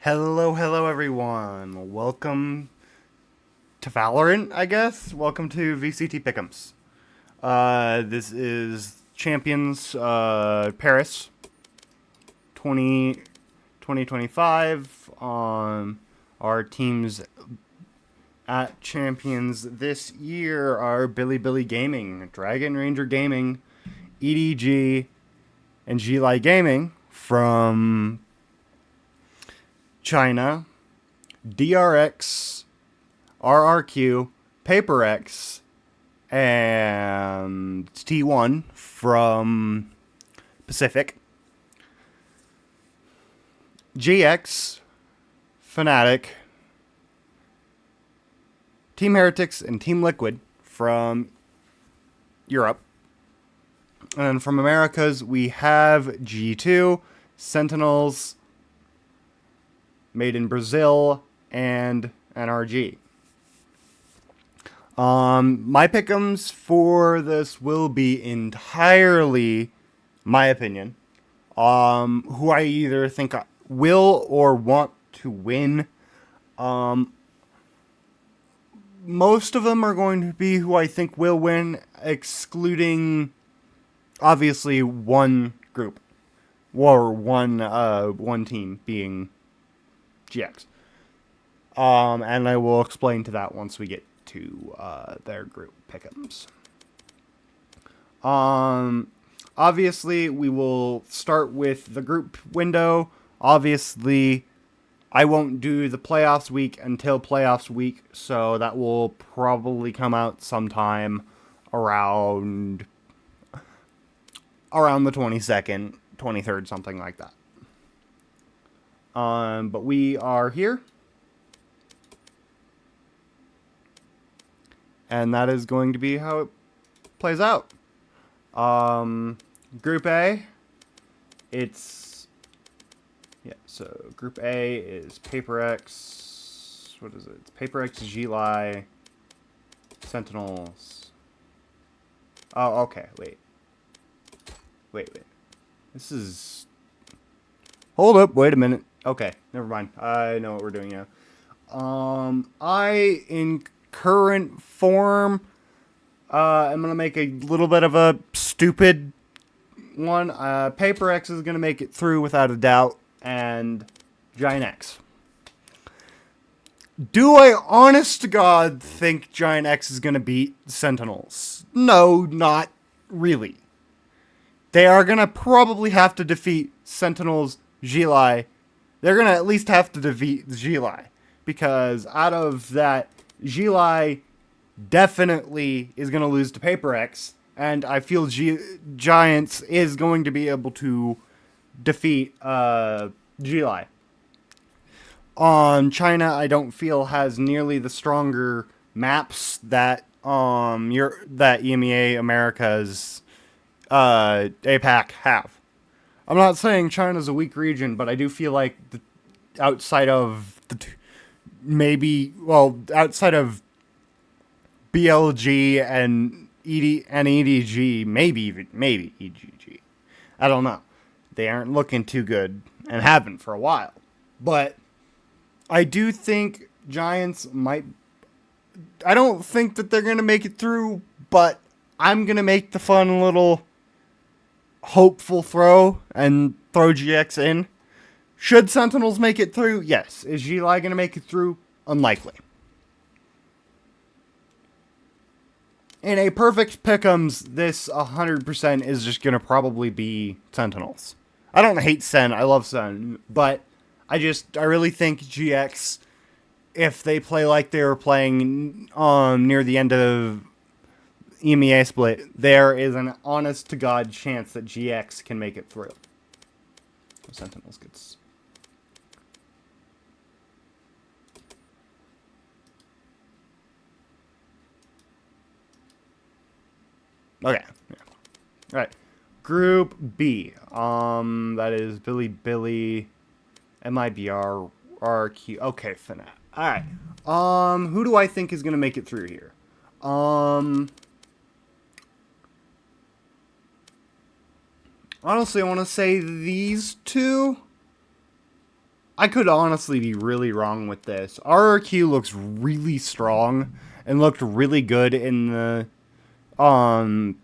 Hello everyone. Welcome to Valorant, I guess. Welcome to VCT Pickems. This is Champions Paris 2025. Our teams at Champions this year are Billy Gaming, Dragon Ranger Gaming, EDG, and Gli Gaming from China, DRX, RRQ, PaperX, and T1 from Pacific, GX, Fnatic, Team Heretics, and Team Liquid from Europe. And from Americas, we have G2, Sentinels, Made in Brazil, and NRG. My pick'ems for this will be entirely my opinion. Who I either think will or want to win. Most of them are going to be who I think will win, excluding obviously one group or one team being GX. And I will explain to that once we get to their group pick'ems. Obviously, we will start with the group window. Obviously, I won't do the playoffs week until playoffs week, so that will probably come out sometime around the 22nd, 23rd, something like that. But we are here. And that is going to be how it plays out. Group A, so Group A is PaperX, what is it? It's PaperX, Gli, Sentinels. Oh, okay, wait. This is... Hold up, wait a minute. Okay, never mind. I know what we're doing now. In current form, I'm going to make a little bit of a stupid one. PaperX is going to make it through without a doubt, and Giant X. Do I, honest to God, think Giant X is going to beat Sentinels? No, not really. They are going to probably have to defeat Sentinels, Gli. They're going to at least have to defeat Gli. Because out of that, Gli definitely is going to lose to PaperX. And I feel Giants is going to be able to defeat Gli. China, I don't feel has nearly the stronger maps that that EMEA Americas APAC have. I'm not saying China's a weak region, but I do feel like outside of outside of BLG and EDG, maybe EGG. I don't know. They aren't looking too good and haven't for a while. But I do think Giants might... I don't think that they're going to make it through, but I'm going to make the fun little hopeful throw and throw GX in. Should Sentinels make it through? Yes. Is Gli going to make it through? Unlikely. In a perfect pick'ems, this 100% is just going to probably be Sentinels. I don't hate Sen. I love Sen. But I really think GX, if they play like they were playing near the end of EMEA split, there is an honest-to-God chance that GX can make it through. Sentinels gets... Okay. Yeah. All right. Group B. That is Billy, MIBR, RQ. Okay, Fnatic. All right. Who do I think is gonna make it through here? Honestly, I want to say these two. I could honestly be really wrong with this. RRQ looks really strong and looked really good in the lower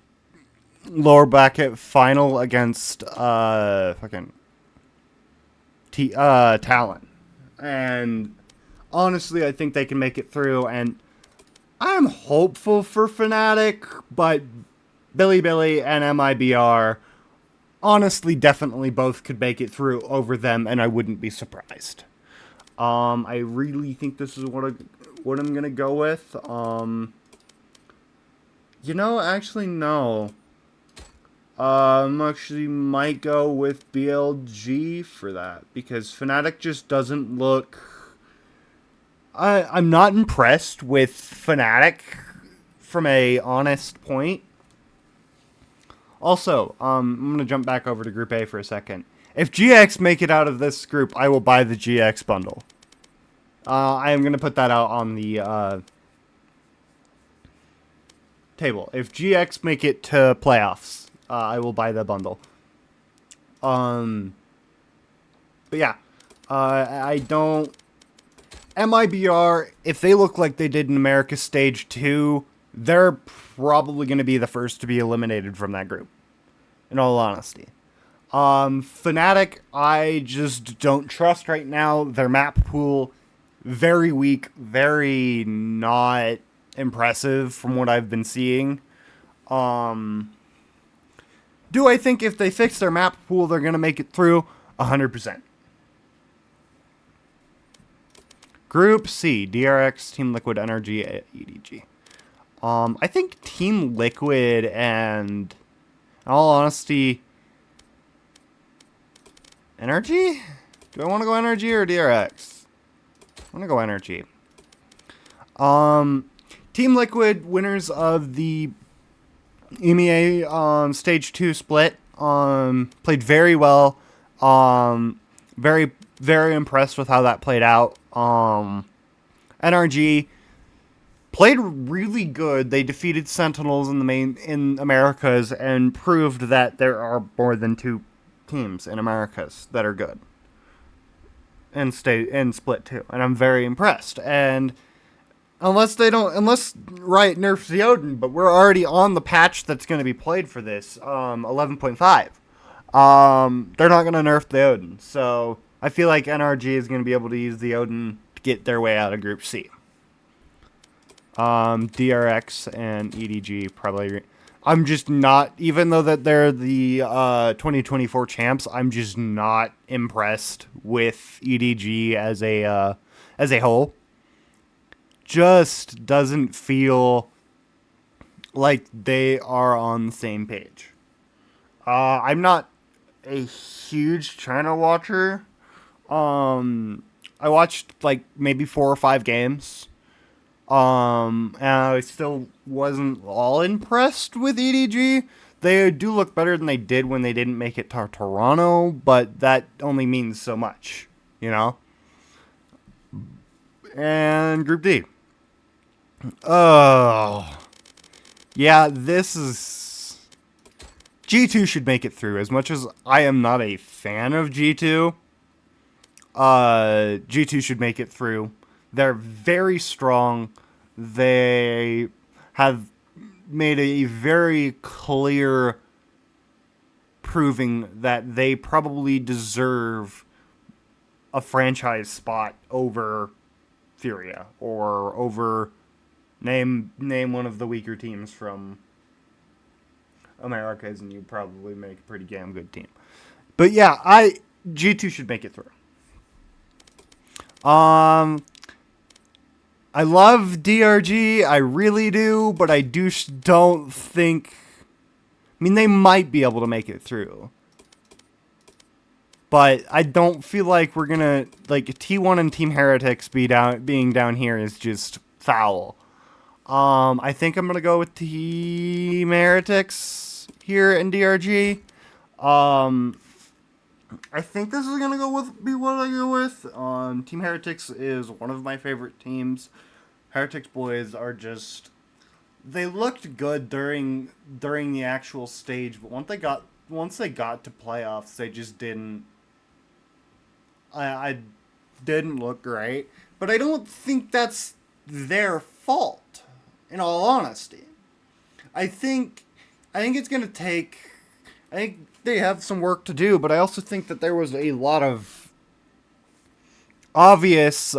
bracket final against fucking Talon. And honestly, I think they can make it through, and I'm hopeful for Fnatic, but Billy and MIBR honestly definitely both could make it through over them, and I wouldn't be surprised. I really think this is what I'm gonna go with. Actually no. Actually might go with BLG for that because Fnatic just doesn't look. I'm not impressed with Fnatic from a honest point. Also, I'm gonna jump back over to Group A for a second. If GX make it out of this group, I will buy the GX bundle. I am gonna put that out on the table. If GX make it to playoffs, I will buy the bundle. But yeah, I don't. MIBR, if they look like they did in America Stage 2, they're probably going to be the first to be eliminated from that group, in all honesty. Fnatic, I just don't trust right now. Their map pool, very weak, very not impressive from what I've been seeing. Do I think if they fix their map pool, they're going to make it through? 100%. Group C, DRX, Team Liquid, Energy, EDG. I think Team Liquid and, in all honesty, Energy? Do I want to go Energy or DRX? I want to go Energy. Team Liquid, winners of the EMEA Stage 2 split, played very well. Very, very impressed with how that played out. NRG played really good. They defeated Sentinels in Americas and proved that there are more than two teams in Americas that are good. And split too. And I'm very impressed. And unless Riot nerfs the Odin, but we're already on the patch that's going to be played for this, 11.5. They're not going to nerf the Odin. So I feel like NRG is going to be able to use the Odin to get their way out of Group C. DRX and EDG probably. I'm just not, even though that they're the 2024 champs, I'm just not impressed with EDG as a whole. Just doesn't feel like they are on the same page. I'm not a huge China watcher. I watched like maybe 4 or 5 games. And I still wasn't all impressed with EDG. They do look better than they did when they didn't make it to Toronto, but that only means so much, you know? And Group D. Oh. Yeah, this is... G2 should make it through. As much as I am not a fan of G2, G2 should make it through. They're very strong. They have made a very clear proving that they probably deserve a franchise spot over Furia or over name one of the weaker teams from Americas, and you probably make a pretty damn good team. But yeah, G2 should make it through. I love DRG, I really do, but I don't think... I mean, they might be able to make it through. But I don't feel like we're gonna... Like, T1 and Team Heretics being down here is just foul. I think I'm gonna go with Team Heretics here in DRG. I think this is gonna be what I go with. Team Heretics is one of my favorite teams. Heretics boys are just, they looked good during the actual stage, but once they got to playoffs, they just didn't. I didn't look great, but I don't think that's their fault, in all honesty. I think it's going to take, I think they have some work to do, but I also think that there was a lot of obvious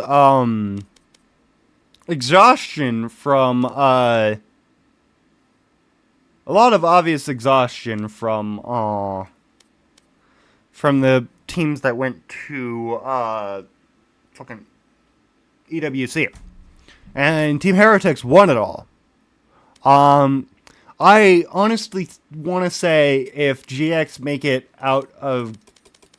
exhaustion from from the teams that went to fucking EWC. And Team Heretics won it all. I honestly want to say if GX make it out of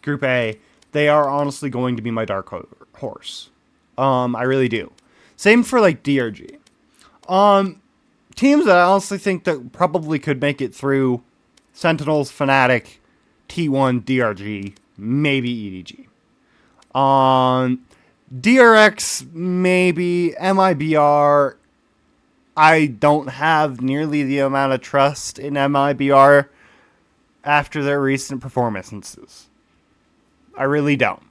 Group A, they are honestly going to be my dark horse. I really do. Same for like DRG. Teams that I honestly think that probably could make it through: Sentinels, Fnatic, T1, DRG, maybe EDG. DRX, maybe. MIBR, I don't have nearly the amount of trust in MIBR after their recent performances. I really don't.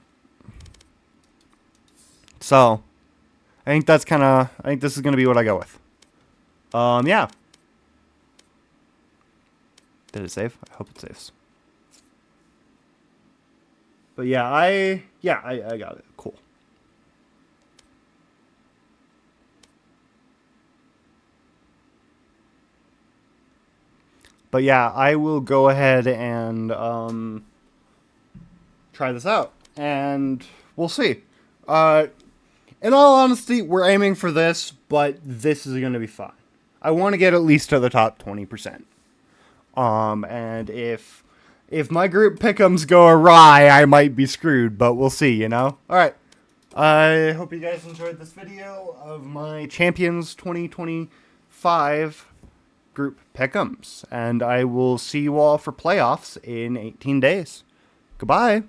So, I think this is going to be what I go with. Yeah. Did it save? I hope it saves. But yeah, I got it. Cool. But yeah, I will go ahead and try this out, and we'll see. In all honesty, we're aiming for this, but this is going to be fine. I want to get at least to the top 20%. And if my group Pickems go awry, I might be screwed, but we'll see, you know? Alright. I hope you guys enjoyed this video of my Champions 2025 group Pickems. And I will see you all for playoffs in 18 days. Goodbye.